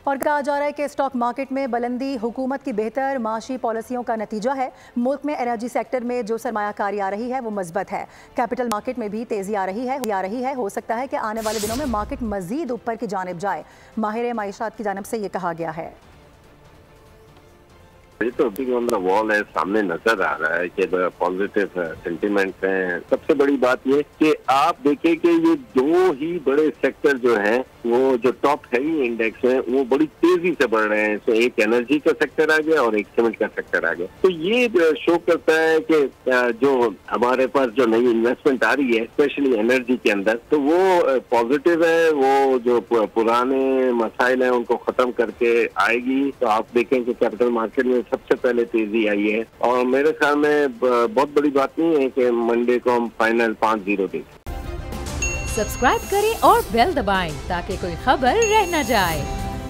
और कहा जा रहा है कि स्टॉक मार्केट में बुलंदी हुकूमत की बेहतर माशी पॉलिसियों का नतीजा है। मुल्क में एनर्जी सेक्टर में जो सरमायाकारी आ रही है वो मजबूत है। कैपिटल मार्केट में भी तेजी आ रही है। हो सकता है कि आने वाले दिनों में मार्केट मजीद ऊपर की जानिब जाए। माहिर माईशात की जानिब से ये कहा गया है। ये तो ऑन द वॉल है, सामने नजर आ रहा है कि पॉजिटिव सेंटिमेंट्स हैं। सबसे बड़ी बात ये कि आप देखें कि ये दो ही बड़े सेक्टर जो हैं वो जो टॉप हैवी इंडेक्स हैं वो बड़ी तेजी से बढ़ रहे हैं। तो एक एनर्जी का सेक्टर आ गया और एक सीमेंट का सेक्टर आ गया। तो ये शो करता है कि जो हमारे पास जो नई इन्वेस्टमेंट आ रही है स्पेशली एनर्जी के अंदर, तो वो पॉजिटिव है। वो जो पुराने मसाइल हैं उनको खत्म करके आएगी। तो आप देखें कि कैपिटल मार्केट में सबसे पहले तेजी आई है और मेरे ख्याल में बहुत बड़ी बात नहीं है कि मंडे को हम फाइनल 5-0 देखें। सब्सक्राइब करें और बेल दबाएं ताकि कोई खबर रह न जाए।